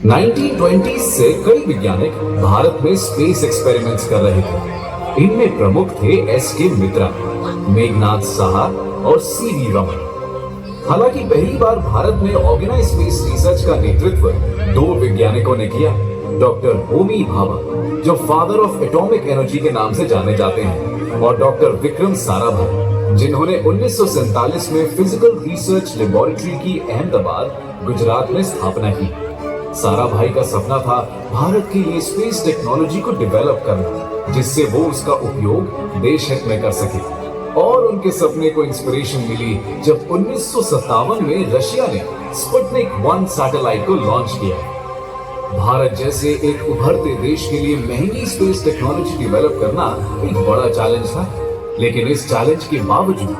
1920 से कई वैज्ञानिक भारत में स्पेस एक्सपेरिमेंट्स कर रहे थे। इनमें प्रमुख थे एस.के. मित्रा, मेघनाथ साहा और सी.वी. रमन। हालांकि पहली बार भारत में ऑर्गेनाइज्ड स्पेस रिसर्च का नेतृत्व दो वैज्ञानिकों ने किया, डॉक्टर होमी भाभा, जो फादर ऑफ एटॉमिक एनर्जी के नाम से जाने जाते हैं, और डॉक्टर विक्रम साराभाई, जिन्होंने 1947 में फिजिकल रिसर्च लेबोरेटरी की अहमदाबाद, गुजरात में स्थापना की। साराभाई का सपना था भारत के लिए स्पेस टेक्नोलॉजी को डेवलप करना, जिससे वो उसका उपयोग देश हित में कर सके। और उनके सपने को इंस्पिरेशन मिली जब 1957 में रशिया ने स्पुतनिक 1 सैटेलाइट को लॉन्च किया। भारत जैसे एक उभरते देश के लिए महंगी स्पेस टेक्नोलॉजी डेवलप करना एक बड़ा चैलेंज था, लेकिन इस चैलेंज के बावजूद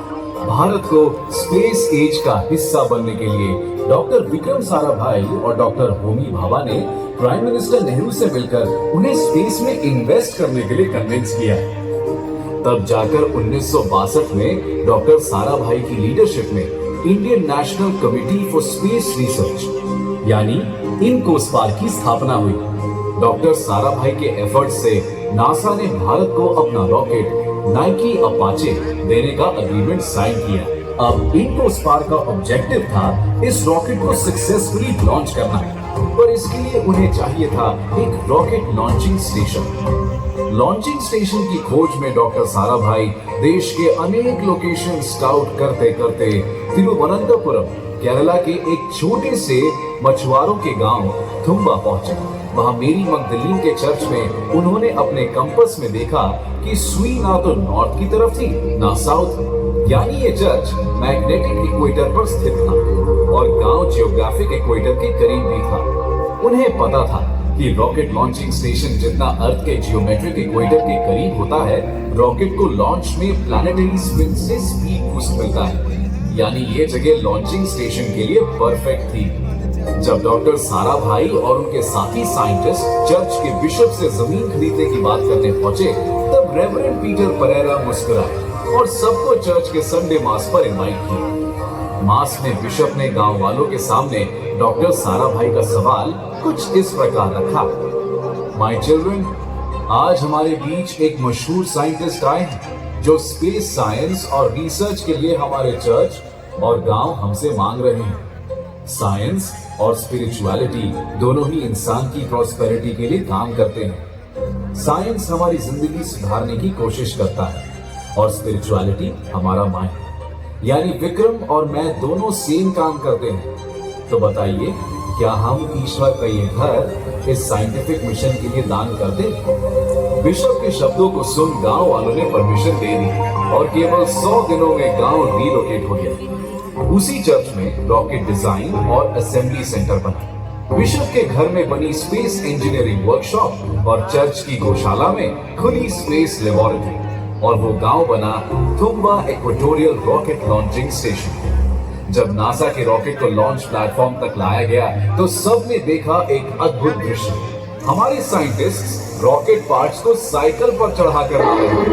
भारत को स्पेस एज का हिस्सा बनने के लिए डॉक्टर विक्रम साराभाई और डॉक्टर होमी भाभा ने प्राइम मिनिस्टर नेहरू से मिलकर उन्हें स्पेस में इन्वेस्ट करने के लिए कन्विंस किया। तब जाकर 1962 में डॉक्टर साराभाई की लीडरशिप में Indian national committee for space research यानी इनकोस्पार की स्थापना हुई। डॉक्टर साराभाई के एफर्ट्स से नासा ने भारत को अपना रॉकेट नाइकी अपाचे देने का एग्रीमेंट साइन किया। अब इनकोस्पार का ऑब्जेक्टिव था इस रॉकेट को सक्सेसफुली लॉन्च करना, पर इसके लिए उन्हें चाहिए था एक rocket launching station. Launching station की खोज में डॉक्टर साराभाई देश के अनेक लोकेशन स्काउट करते करते तिरुवनंतपुरम, केरला के एक छोटे से मछुआरों के गांव थुम्बा पहुंचे। वहां मेरी मगदलीन के चर्च में उन्होंने अपने कंपास में देखा कि सुई ना तो नॉर्थ की तरफ थी ना साउथ, यानी ये चर्च मैग्नेटिक इक्वेटर पर स्थित था और गांव जियोग्राफिक इक्वेटर के करीब भी था। उन्हें पता था कि रॉकेट लॉन्चिंग स्टेशन जितना अर्थ के जियोमेट्रिक इक्वेटर के करीब होता है, रॉकेट को लॉन्च में प्लैनेटरी स्पिन से स्पीड बूस्ट मिलता है, यानी ये जगह लॉन्चिंग स्टेशन के लिए परफेक्ट थी। जब डॉक्टर साराभाई और उनके साथी साइंटिस्ट चर्च के बिशप से जमीन खरीदने की बात करने पहुंचे, तब रेवरेंड पीटर परेरा मुस्कुराए और सबको चर्च के संडे मास पर इनवाइट किया। मास में बिशप ने गांव वालों के सामने डॉक्टर साराभाई का सवाल कुछ इस प्रकार रखा: माय चिल्ड्रन, आज हमारे बीच एक मशहूर साइंटिस्ट आए हैं जो स्पेस साइंस और रिसर्च के लिए हमारे चर्च और गांव हमसे मांग रहे हैं। साइंस और स्पिरिचुअलिटी दोनों ही इंसान की प्रॉस्पेरिटी के लिए काम करते हैं। साइंस हमारी जिंदगी सुधारने की कोशिश करता है और स्पिरिचुअलिटी हमारा माइंड, यानी विक्रम और मैं दोनों सेम काम करते हैं। तो बताइए, क्या हम ईश्वर का ये घर इस साइंटिफिक मिशन के लिए दान कर दें? बिशप के शब्दों को सुन गांव वालों ने परमिशन दे दी और केवल 100 दिनों में गांव रीलोकेट हो गया। उसी चर्च में रॉकेट डिजाइन और असेंबली सेंटर बना। बिशप के घर में बनी स्पेस इंजीनियरिंग वर्कशॉप और चर्च की गौशाला में खुली स्पेस लेबोरेटरी, और वो गांव बना Thumba equatorial rocket launching station. जब नासा के रॉकेट को लॉन्च प्लेटफॉर्म तक लाया गया तो सबने देखा एक अद्भुत दृश्य। हमारे साइंटिस्ट्स रॉकेट पार्ट्स को साइकिल पर चढ़ाकर ला रहे थे।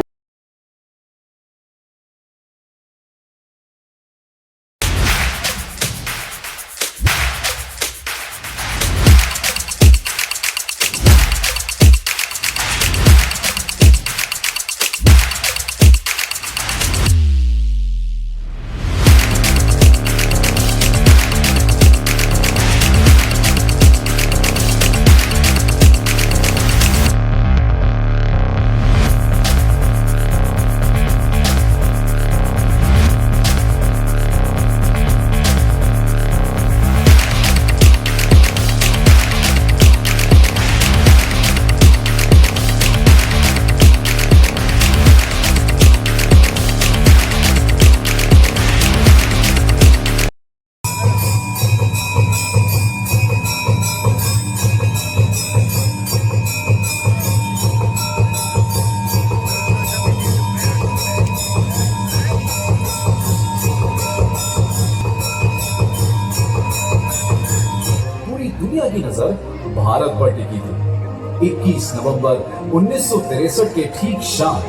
दुनिया की नजर भारत पर टिकी थी। 21 नवंबर 1963 के ठीक शाम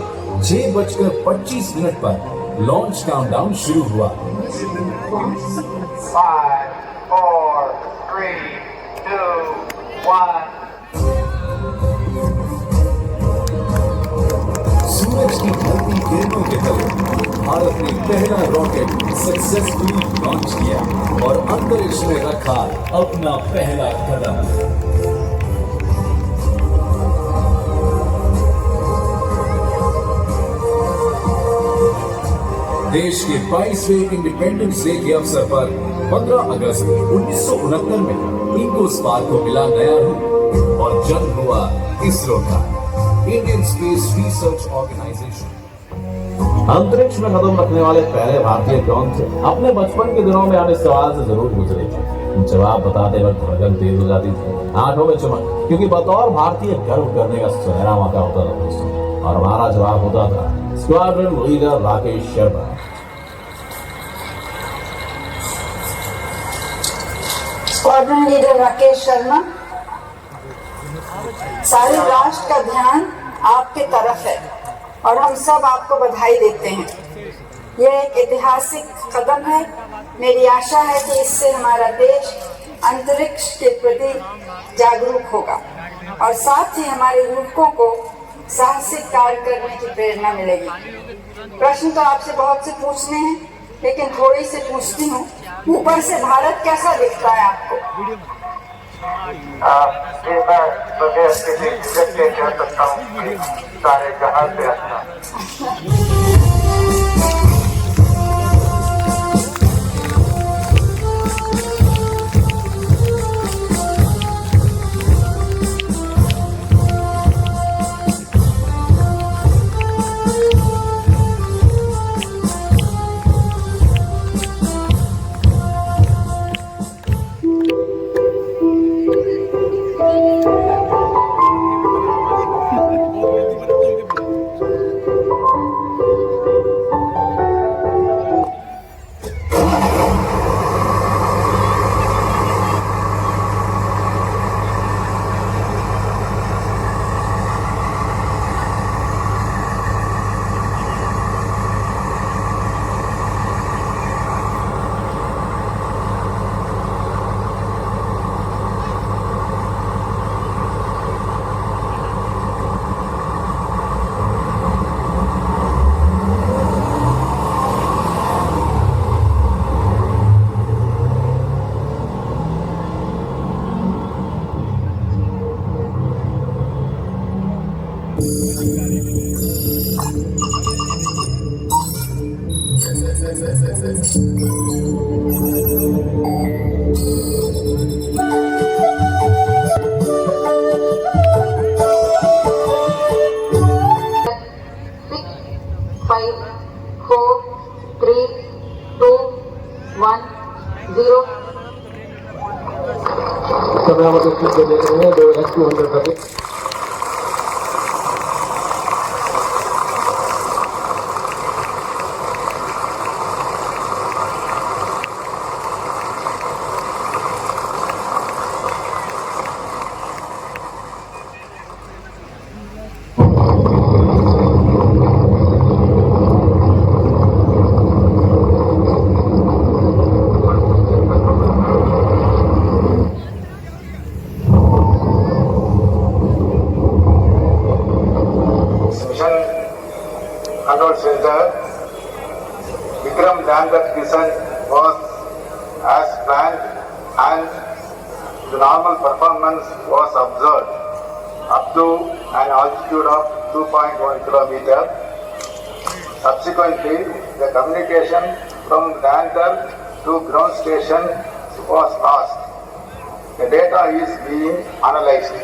6:25 पर लॉन्च काउंटडाउन शुरू हुआ। 5, 4, 3, 2, 1। सूरज की ढलती किरणों के तले भारत ने पहला रॉकेट सक्सेसफुली लॉन्च किया और अंतरिक्ष में रखा अपना पहला कदम। देश के 22वें इंडिपेंडेंस डे के अवसर पर 15 अगस्त 1969 में इंको स्पार्क को मिला नया रूप और जन्म हुआ इसरो का, इंडियन स्पेस रिसर्च ऑर्गेनाइजेशन। अंतरिक्ष में कदम रखने वाले पहले भारतीय कौन थे? अपने बचपन के दिनों में हम इस सवाल से जरूर गुजरे थे। जवाब बताते वक्त धड़कन तेज हो जाती थी, आंखों में चमक, क्योंकि बतौर भारतीय गर्व करने का सुनहरा मौका होता था दोस्तों। और हमारा जवाब होता था squadron leader Rakesh Sharma. Squadron leader Rakesh Sharma, सारे राष्ट्र का ध्यान आपके तरफ है और हम सब आपको बधाई देते हैं। यह एक ऐतिहासिक कदम है। मेरी आशा है कि इससे हमारा देश अंतरिक्ष के प्रति जागरूक होगा और साथ ही हमारे युवकों को साहसिक कार्य करने की प्रेरणा मिलेगी। प्रश्न तो आपसे बहुत से पूछने हैं, लेकिन थोड़ी से पूछती हूँ, ऊपर से भारत कैसा दिखता है आपको? मैं बगैर किसी झिझक के कह सकता हूँ कि सारे जहां से अच्छा। देख रहे हैं 200 Control center, Vikram lander mission was as planned and the normal performance was observed up to an altitude of 2.1 kilometer. Subsequently, the communication from lander to ground station was lost. The data is being analyzed.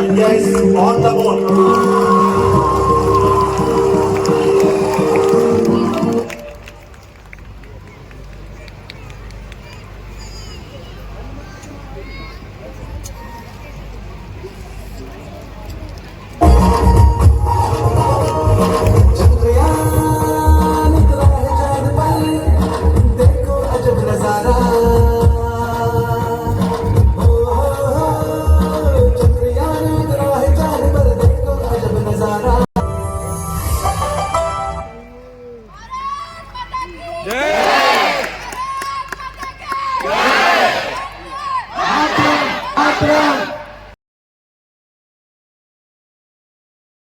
India is on the board.